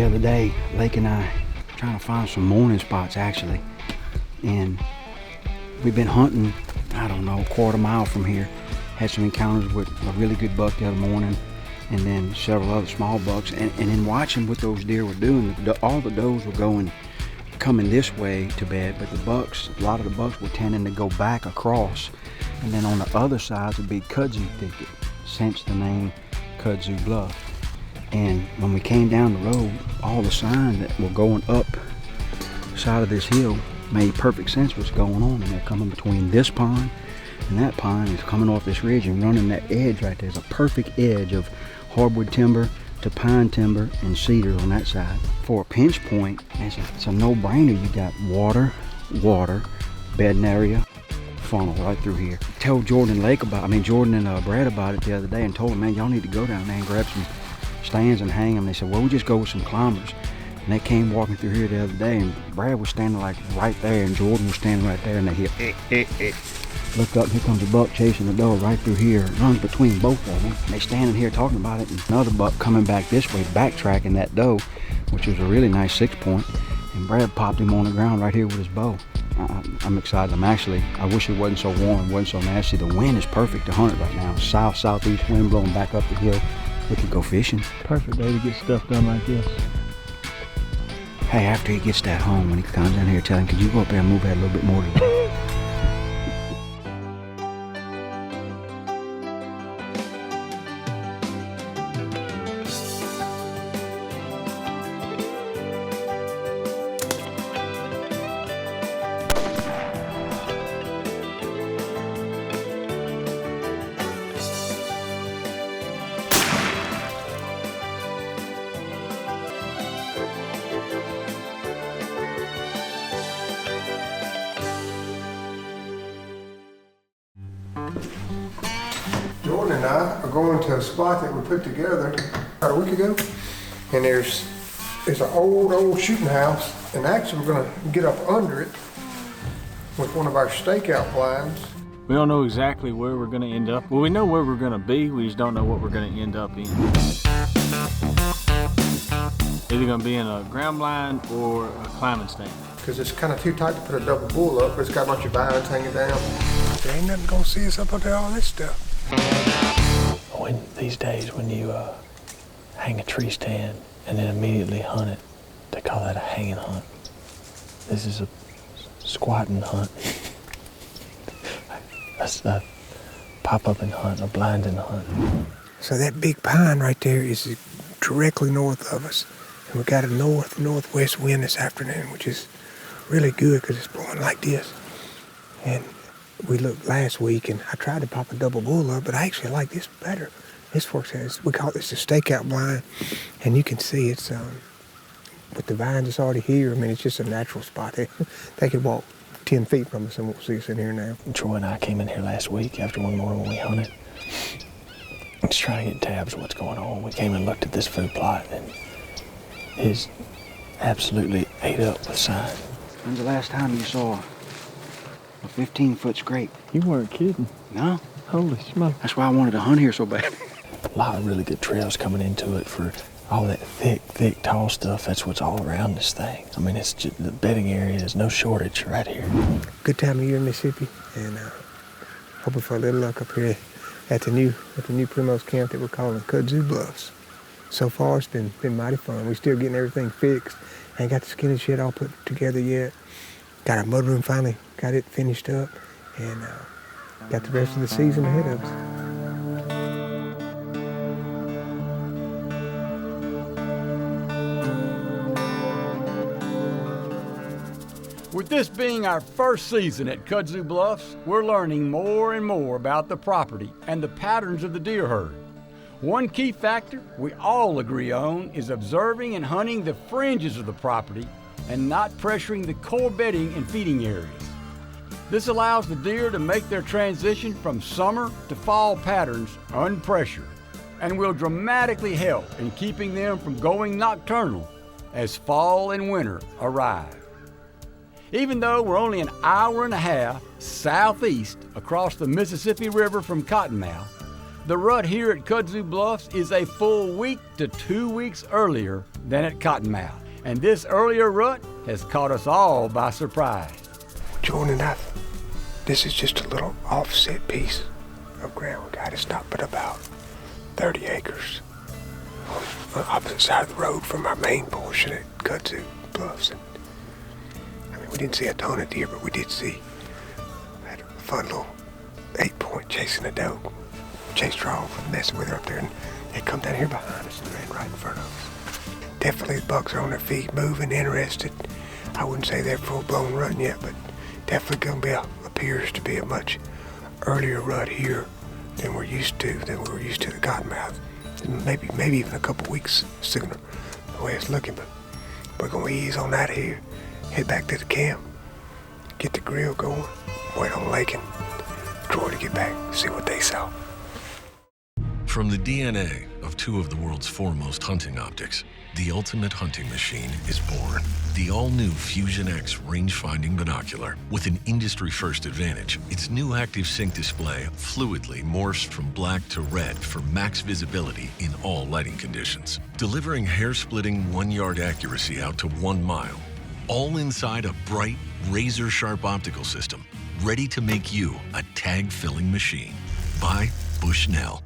The other day, Lake and I trying to find some morning spots actually, and we've been hunting, I don't know, a quarter mile from here. Had some encounters with a really good buck the other morning, and then several other small bucks. And in watching what those deer were doing, all the does were coming this way to bed, but the bucks, a lot of the bucks were tending to go back across. And then on the other side would be Kudzu thicket, hence the name Kudzu Bluff. And when we came down the road, all the signs that were going up the side of this hill made perfect sense what's going on. And they're coming between this pond and that pond, is coming off this ridge and running that edge right there. There's a perfect edge of hardwood timber to pine timber and cedar on that side. For a pinch point, it's a no-brainer. You got water, bedding area, funnel right through here. Told Jordan and Brad about it the other day, and told them, man, y'all need to go down there and grab some stands and hang them. They said, well, we just go with some climbers. And they came walking through here the other day, and Brad was standing like right there, and Jordan was standing right there, and they hear, Looked up, here comes a buck chasing the doe right through here. It runs between both of them. They standing here talking about it, and another buck coming back this way, backtracking that doe, which was a really nice 6-point. And Brad popped him on the ground right here with his bow. I'm excited. I wish it wasn't so warm, wasn't so nasty. The wind is perfect to hunt it right now. Southeast wind blowing back up the hill. We could go fishing. Perfect day to get stuff done like this. Hey, after he gets that home, when he comes in here, tell him, could you go up there and move that a little bit more today? Jordan and I are going to a spot that we put together about a week ago, and there's an old shooting house, and actually we're going to get up under it with one of our stakeout blinds. We don't know exactly where we're going to end up. Well, we know where we're going to be, we just don't know what we're going to end up in. Either going to be in a ground blind or a climbing stand. Because it's kind of too tight to put a double bull up, but it's got a bunch of vines hanging down. There ain't nothing going to see us up under all this stuff. These days when you hang a tree stand and then immediately hunt it, they call that a hanging hunt. This is a squatting hunt. That's a pop-up and hunt, a blinding hunt. So that big pine right there is directly north of us. And we got a northwest wind this afternoon, which is really good because it's blowing like this. And we looked last week, and I tried to pop a double bull up, but I actually like this better. This works as, we call this a stakeout blind, and you can see it's, with the vines that's already here, I mean, it's just a natural spot. They could walk 10 feet from us and won't see us in here now. Troy and I came in here last week after one morning when we hunted. Just trying to get tabs of what's going on. We came and looked at this food plot, and it's absolutely ate up with sign. When's the last time you saw a 15-foot scrape? You weren't kidding. No? Holy smoke. That's why I wanted to hunt here so bad. A lot of really good trails coming into it for all that thick, tall stuff. That's what's all around this thing. I mean, it's just, the bedding area, there's no shortage right here. Good time of year in Mississippi, and hoping for a little luck up here at the new Primos camp that we're calling Kudzu Bluffs. So far, it's been mighty fun. We're still getting everything fixed. Ain't got the skinny shit all put together yet. Got our mudroom finally, got it finished up, and got the rest of the season ahead of us. With this being our first season at Kudzu Bluffs, we're learning more and more about the property and the patterns of the deer herd. One key factor we all agree on is observing and hunting the fringes of the property and not pressuring the core bedding and feeding areas. This allows the deer to make their transition from summer to fall patterns unpressured and will dramatically help in keeping them from going nocturnal as fall and winter arrive. Even though we're only an hour and a half southeast across the Mississippi River from Cottonmouth, The rut here at Kudzu Bluffs is a full week to 2 weeks earlier than at Cottonmouth, and this earlier rut has caught us all by surprise. Jordan and I, this is just a little offset piece of ground. We got it stopped at about 30 acres on the opposite side of the road from our main portion at Kudzu Bluffs. And, I mean, we didn't see a ton of deer, but we did see, had a fun little 8-point chasing a doe. Chased her off and messing with her up there, and they come down here behind us and ran right in front of us. Definitely the bucks are on their feet, moving, interested. I wouldn't say they're full-blown rutting yet, but definitely gonna be appears to be a much earlier rut here than we were used to the Cottonmouth. And maybe even a couple weeks sooner, the way it's looking. But we're gonna ease on that here, head back to the camp, get the grill going, wait on Lake and Troy to get back, see what they saw. From the DNA of two of the world's foremost hunting optics, the ultimate hunting machine is born. The all-new Fusion X range-finding binocular. With an industry-first advantage, its new active sync display fluidly morphs from black to red for max visibility in all lighting conditions, delivering hair-splitting 1-yard accuracy out to 1 mile, all inside a bright, razor-sharp optical system, ready to make you a tag-filling machine. By Bushnell.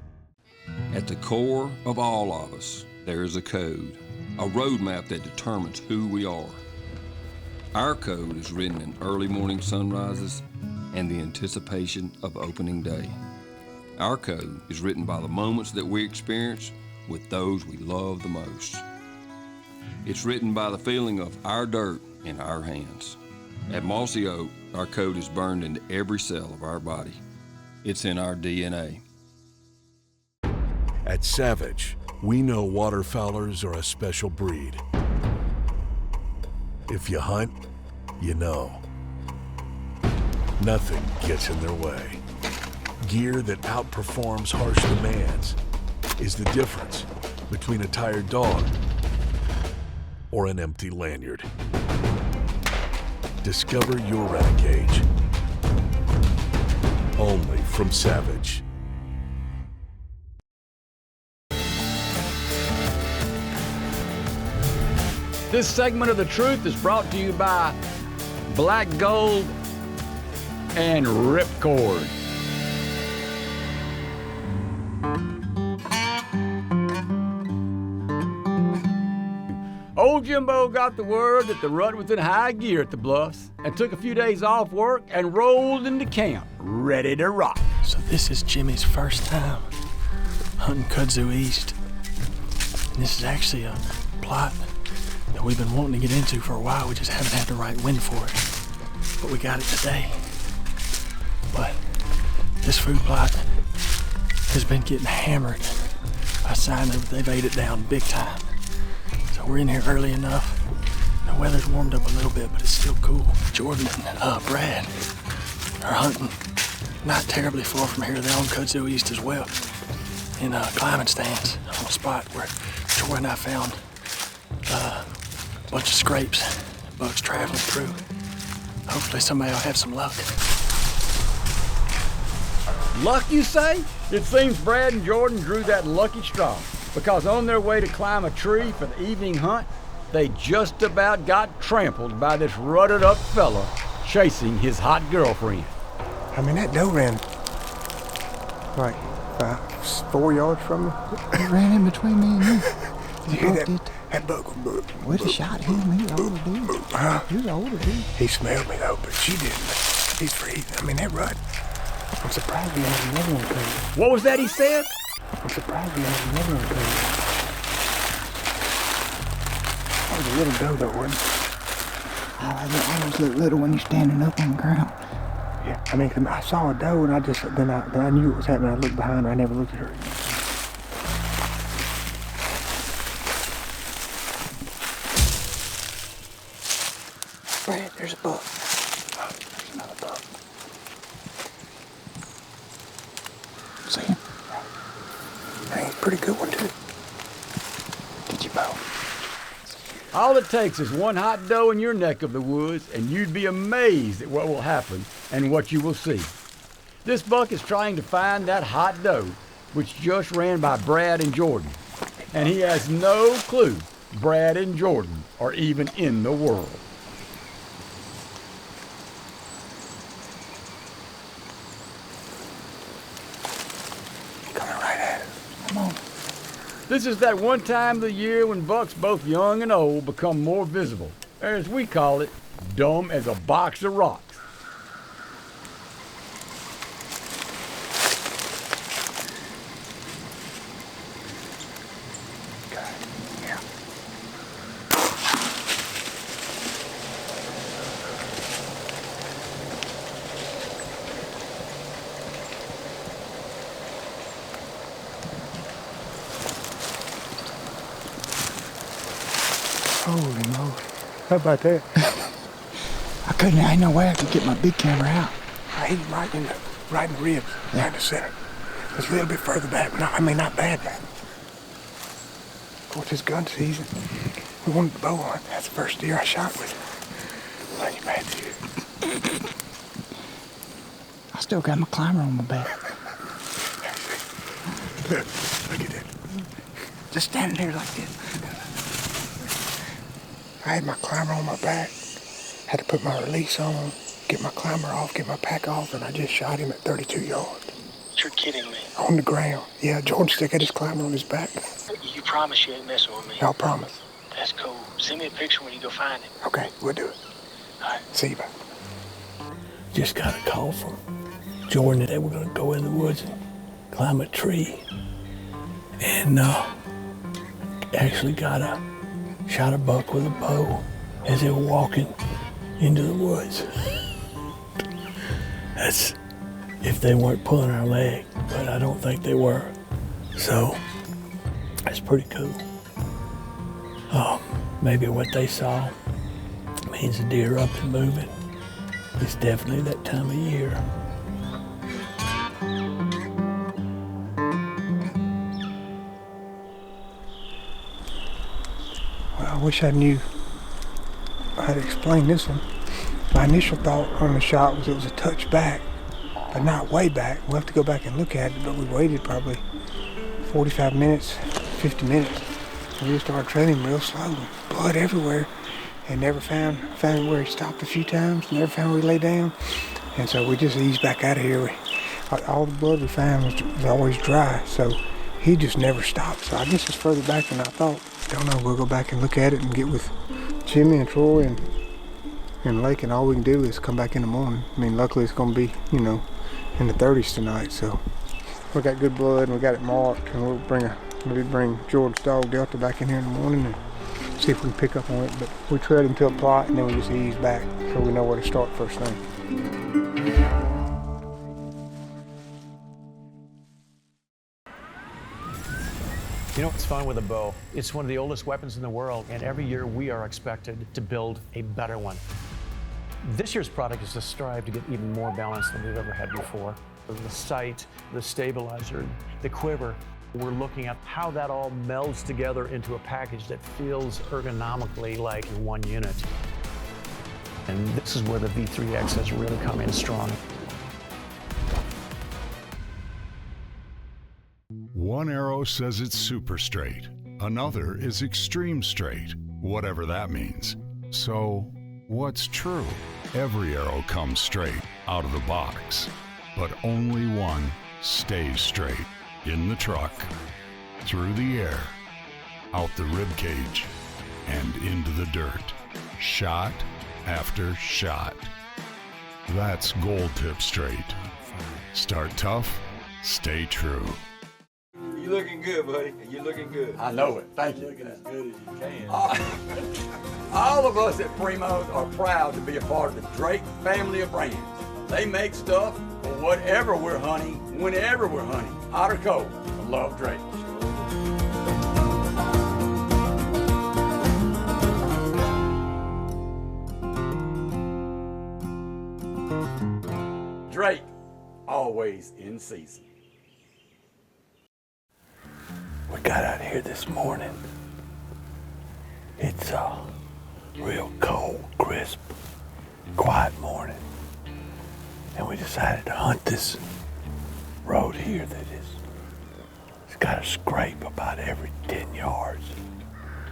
At the core of all of us, there is a code, a roadmap that determines who we are. Our code is written in early morning sunrises and the anticipation of opening day. Our code is written by the moments that we experience with those we love the most. It's written by the feeling of our dirt in our hands. At Mossy Oak, our code is burned into every cell of our body. It's in our DNA. At Savage, we know waterfowlers are a special breed. If you hunt, you know. Nothing gets in their way. Gear that outperforms harsh demands is the difference between a tired dog or an empty lanyard. Discover your Renegade. Only from Savage. This segment of The Truth is brought to you by Black Gold and Ripcord. Old Jimbo got the word that the rut was in high gear at the Bluffs and took a few days off work and rolled into camp, ready to rock. So this is Jimmy's first time hunting Kudzu East. And this is actually a plot that we've been wanting to get into for a while. We just haven't had the right wind for it. But we got it today. But this food plot has been getting hammered. I signed that they've ate it down big time. So we're in here early enough. The weather's warmed up a little bit, but it's still cool. Jordan and Brad are hunting not terribly far from here. They're on Kudzu East as well, in climbing stands on a spot where Troy and I found a bunch of scrapes, bugs traveling through. Hopefully somebody will have some luck. Luck, you say? It seems Brad and Jordan drew that lucky straw, because on their way to climb a tree for the evening hunt, they just about got trampled by this rutted up fella chasing his hot girlfriend. I mean, that doe ran like 4 yards from me. It ran in between me and you. Did you hear that? That buck was We'd have shot him. He was older dude. He was older dude. He smelled me though, but she didn't. He's freezing. I mean, that rut. I'm surprised we had another one came. What was that he said? I'm surprised we had another one came. That was a little doe though, wasn't it? I always look little when you're standing up on the ground. Yeah, I mean, I saw a doe and then I knew what was happening. I looked behind her. I never looked at her again. Brad, there's a buck. There's another buck. See him? Hey, pretty good one too. Get your bow. All it takes is one hot doe in your neck of the woods, and you'd be amazed at what will happen and what you will see. This buck is trying to find that hot doe which just ran by Brad and Jordan. And he has no clue Brad and Jordan are even in the world. Coming right at us. Come on. This is that one time of the year when bucks both young and old become more visible, or as we call it, dumb as a box of rocks. Holy moly. How about that? I ain't no way I could get my big camera out. I hit him right in the ribs, right in the center. It's a little bit further back, but not bad back. Of course, it's gun season. We wanted the bow hunt. That's the first deer I shot with. Not you bad deer. I still got my climber on my back. Look at that. Just standing there like this. I had my climber on my back, had to put my release on, get my climber off, get my pack off, and I just shot him at 32 yards. You're kidding me. On the ground. Yeah, Jordan still got his climber on his back. You promise you ain't messing with me? I'll promise. That's cool. Send me a picture when you go find him. Okay, we'll do it. All right. See you, bye. Just got a call from Jordan that they were gonna go in the woods and climb a tree. And actually shot a buck with a bow as they were walking into the woods. That's if they weren't pulling our leg, but I don't think they were. So that's pretty cool. Maybe what they saw means the deer up and moving. It's definitely that time of year. I wish I knew how to explain this one. My initial thought on the shot was it was a touch back, but not way back. We'll have to go back and look at it, but we waited probably 45 minutes, 50 minutes. And we just started trailing real slow, blood everywhere, and never found where he stopped a few times, never found where he lay down. And so we just eased back out of here. All the blood we found was always dry, so he just never stopped. So I guess it's further back than I thought. Don't know, we'll go back and look at it and get with Jimmy and Troy and Lake, and all we can do is come back in the morning. I mean, luckily it's gonna be, in the 30s tonight, so we got good blood and we got it marked, and we'll maybe bring Jordan's dog Delta back in here in the morning and see if we can pick up on it. But we trailed him to a plot and then we just ease back so we know where to start first thing. You know what's fun with a bow? It's one of the oldest weapons in the world, and every year we are expected to build a better one. This year's product is to strive to get even more balance than we've ever had before. The sight, the stabilizer, the quiver, we're looking at how that all melds together into a package that feels ergonomically like one unit. And this is where the V3X has really come in strong. One arrow says it's super straight. Another is extreme straight, whatever that means. So, what's true? Every arrow comes straight out of the box, but only one stays straight. In the truck, through the air, out the rib cage, and into the dirt. Shot after shot. That's gold tip straight. Start tough, stay true. You're looking good, buddy. You're looking good. I know it. Thank you. You're looking as good as you can. All of us at Primo's are proud to be a part of the Drake family of brands. They make stuff for whatever we're hunting, whenever we're hunting. Hot or cold, I love Drake. Drake, always in season. We got out here this morning. It's a real cold, crisp, quiet morning. And we decided to hunt this road here that is It's got a scrape about every 10 yards.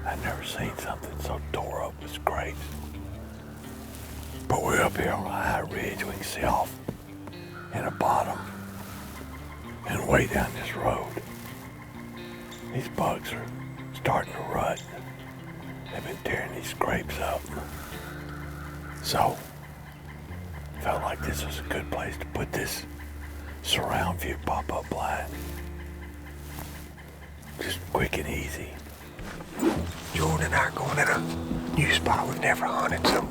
I've never seen something so tore up with scrapes. But we're up here on a high ridge. We can see off in the bottom and way down this road. These bugs are starting to rut. They've been tearing these scrapes up. So, felt like this was a good place to put this surround view pop-up blind. Just quick and easy. Jordan and I are going in a new spot we've never hunted, so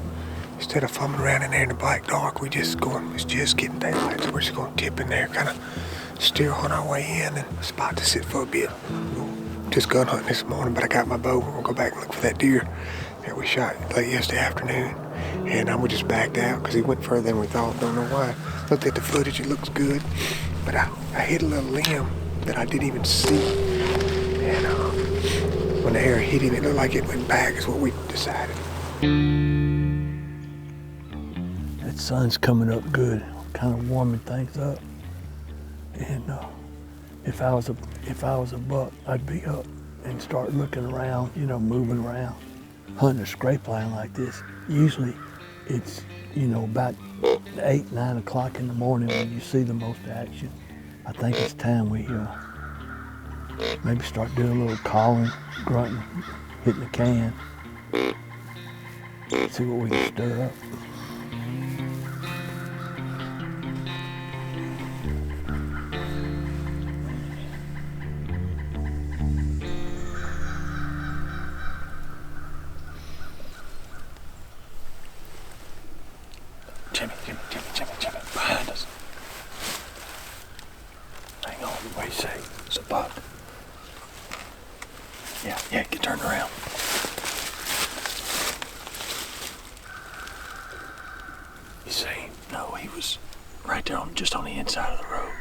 instead of fumbling around in there in the black dark, it's just getting daylight, so we're just going to tip in there, kind of steer on our way in, and a spot to sit for a bit. Just gun hunting this morning, but I got my bow. We're going to go back and look for that deer that we shot late yesterday afternoon. And we just backed out because he went further than we thought. Don't know why. Looked at the footage, it looks good. But I hit a little limb that I didn't even see. And when the arrow hit him, it looked like it went back, is what we decided. That sun's coming up good, kind of warming things up. And if I was a buck, I'd be up and start looking around, you know, moving around. Hunting a scrape line like this, usually it's, you know, about 8, 9 o'clock in the morning when you see the most action. I think it's time we maybe start doing a little calling, grunting, hitting the can. See what we can stir up. Jimmy, behind us. Hang on, what do you say? It's a buck. Yeah, get turned around. You see? No, he was right there just on the inside of the road,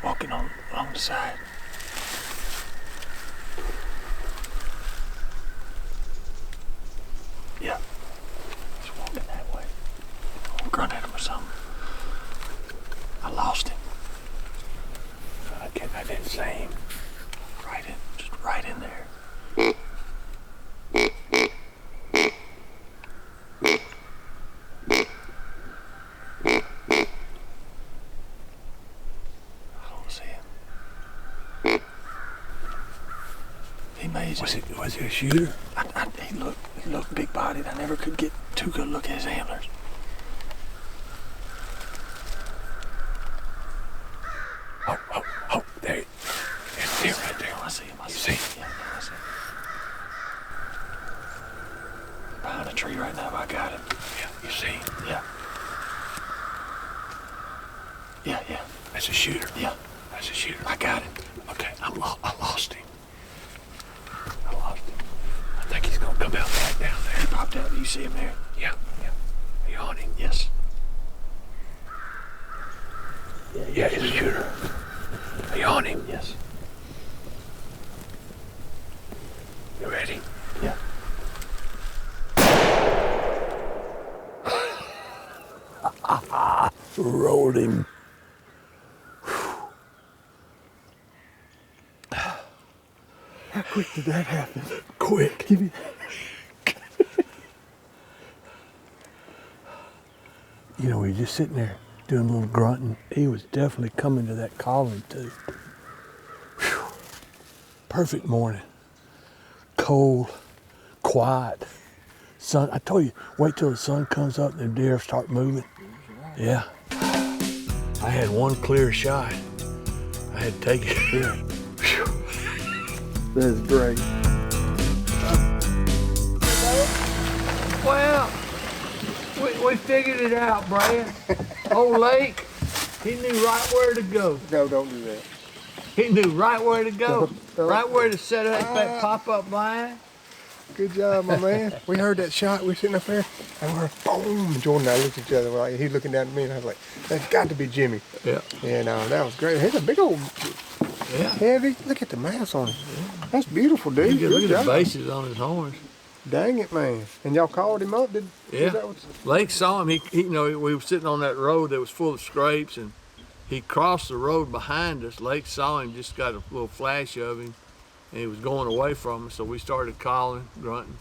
walking along the side. Yeah, he's walking that way. I'll grunt at him or something. I lost him. I didn't see him. Just right in there. I don't see him. He made it. Was he a shooter? He looked big-bodied. I never could get too good a look at his antlers. Oh, there. It's there right there. I see him. You see? Yeah, I see him. Behind a tree right now, I got him. Yeah, you see him? Yeah. Yeah. That's a shooter. Yeah. That's a shooter. I got him. Okay, I lost him. I think he's gonna come out back down there. He popped out. You see him there? Yeah. Are you on him? Yes. Yeah, he's a shooter. Are you on him? Yes. You ready? Yeah. Rolled him. How quick did that happen? Quick. Give me. You know, we were just sitting there doing a little grunting. He was definitely coming to that calling too. Whew. Perfect morning. Cold, quiet. Sun, I told you, wait till the sun comes up and the deer start moving. Yeah. I had one clear shot. I had to take it. Yeah. That's great. Well, we figured it out, Brad. Old Lake, he knew right where to go. No, don't do that. He knew right where to go, Don't. right where to set up that pop-up blind. Good job, my man. We heard that shot. We were sitting up there, and we're boom. Jordan and I looked at each other. Like, he looking down at me, and I was like, "That's got to be Jimmy." Yeah. And that was great. He's a big old, heavy. Look at the mass on him. That's beautiful, dude. Look at the bases on his horns. Dang it, man. And y'all called him up? Yeah. Lake saw him. He, you know, we were sitting on that road that was full of scrapes, and he crossed the road behind us. Lake saw him, just got a little flash of him, and he was going away from us. So we started calling, grunting,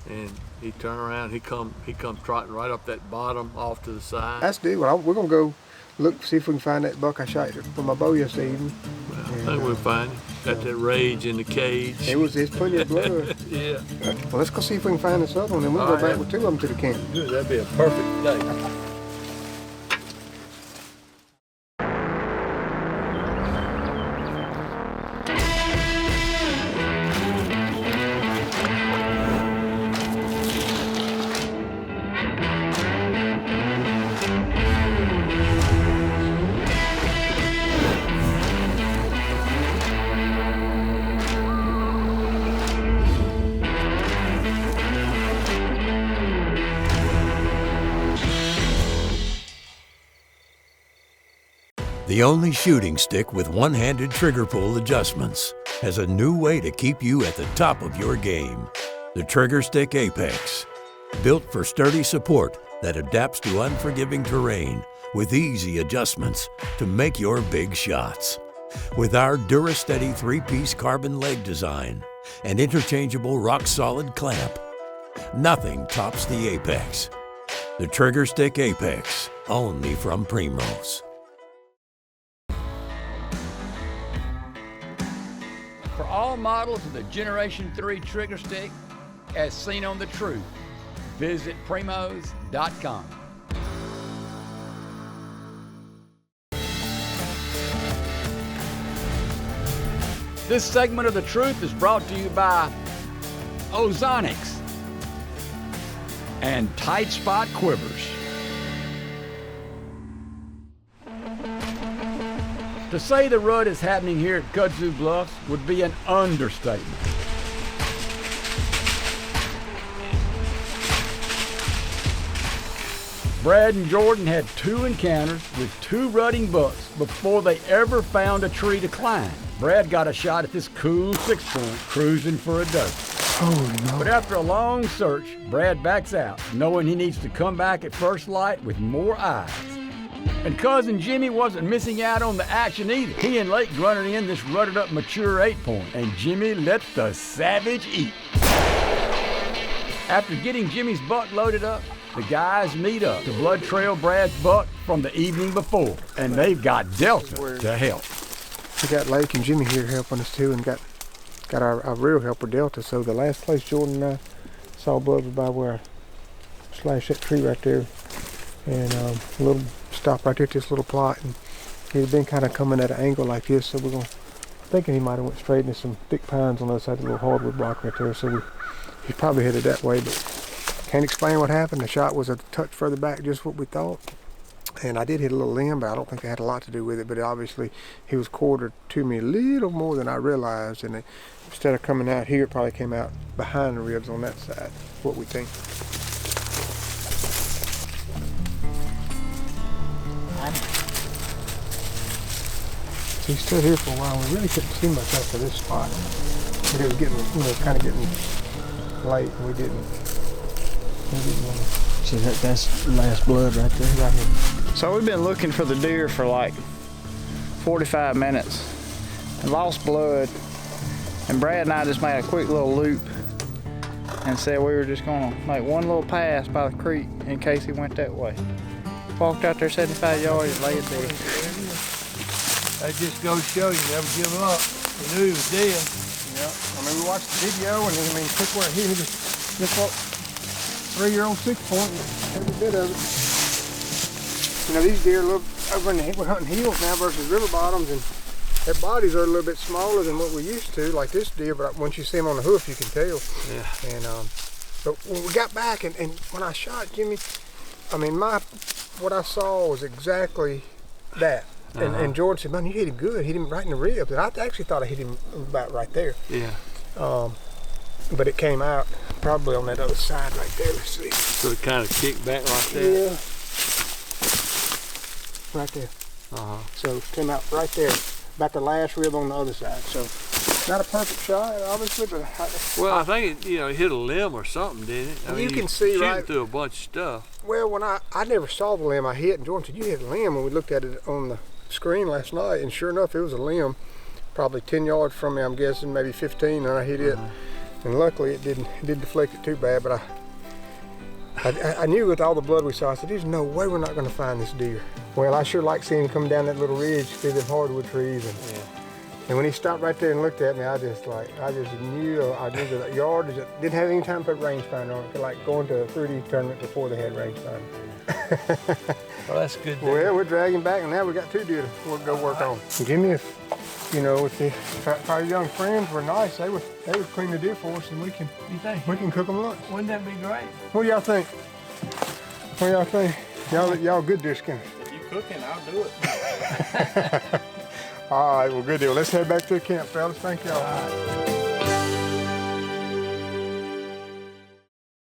and he turned around. He come trotting right up that bottom off to the side. That's the deal. Well, we're gonna go look, see if we can find that buck I shot with my bow yesterday evening. Well, I think we'll find him. Got that rage in the cage. There's plenty of blood. Yeah. Well, let's go see if we can find this other one, and we'll go back with 2 of them to the camp. Good, that'd be a perfect day. The only shooting stick with one-handed trigger pull adjustments has a new way to keep you at the top of your game. The Trigger Stick Apex. Built for sturdy support that adapts to unforgiving terrain with easy adjustments to make your big shots. With our DuraSteady 3-piece carbon leg design and interchangeable rock-solid clamp, nothing tops the Apex. The Trigger Stick Apex, only from Primos. For all models of the Generation 3 trigger stick, as seen on the Truth, visit primos.com. This segment of The Truth is brought to you by Ozonics and Tight Spot Quivers. To say the rut is happening here at Kudzu Bluffs would be an understatement. Brad and Jordan had 2 encounters with 2 rutting bucks before they ever found a tree to climb. Brad got a shot at this cool 6-point, cruising for a doe. Oh, no. But after a long search, Brad backs out, knowing he needs to come back at first light with more eyes. And Cousin Jimmy wasn't missing out on the action either. He and Lake grunted in this rutted up mature 8-point, and Jimmy let the savage eat. After getting Jimmy's buck loaded up, the guys meet up to blood trail Brad's buck from the evening before, and they've got Delta to help. We got Lake and Jimmy here helping us too, and got our real helper Delta. So the last place Jordan and I saw blood was by where I slashed that tree right there, and a little stop right there at this little plot, and he'd been kind of coming at an angle like this, so we're thinking he might have went straight into some thick pines on the other side of the little hardwood block right there, so he probably headed that way, but can't explain what happened. The shot was a touch further back, just what we thought, and I did hit a little limb, but I don't think it had a lot to do with it, but obviously he was quartered to me a little more than I realized, and instead of coming out here, it probably came out behind the ribs on that side, what we think. He stood here for a while. We really couldn't see much after this spot. But it was getting, kind of getting late, and we didn't want to. See, that's last blood right there. Right here. So we've been looking for the deer for like 45 minutes and lost blood. And Brad and I just made a quick little loop and said we were just gonna make one little pass by the creek in case he went that way. Walked out there 75 yards and laid there. That just goes to show you never give up. We knew he was dead. Yeah, I mean, we watched the video, and took where he just up 3-year-old 6-point, every bit of it. These deer look over we're hunting hills now versus river bottoms, and their bodies are a little bit smaller than what we used to, like this deer, but once you see them on the hoof, you can tell. Yeah. And but when we got back, and when I shot Jimmy, I mean, what I saw was exactly that. And Jordan said, man, you hit him good. Hit him right in the ribs. And I actually thought I hit him about right there. Yeah. But it came out probably on that other side right there. Let's see. So it kind of kicked back right there? Yeah. Right there. So it came out right there. About the last rib on the other side. So not a perfect shot, obviously, but I think it hit a limb or something, didn't it? I mean, you can see right through a bunch of stuff. Well, when I never saw the limb I hit, and Jordan said, you hit a limb when we looked at it on the screen last night, and sure enough, it was a limb, probably 10 yards from me. I'm guessing maybe 15, and I hit it. And luckily, it didn't deflect it too bad. But I knew with all the blood we saw, I said, "There's no way we're not going to find this deer." Well, I sure like seeing him come down that little ridge through the hardwood trees, and when he stopped right there and looked at me, I just knew the yardage. Didn't have any time to put rangefinder on it. Like going to a 3D tournament before they had rangefinder. Well, that's good. Well, we're dragging back, and now we got 2 deer to go work on. Give me if our young friends were nice, they would clean the deer for us, and we can cook them lunch. Wouldn't that be great? What do y'all think? What do y'all think? Y'all good deer skinners. If you cooking, I'll do it. All right, well, good deal. Let's head back to the camp, fellas. Thank y'all.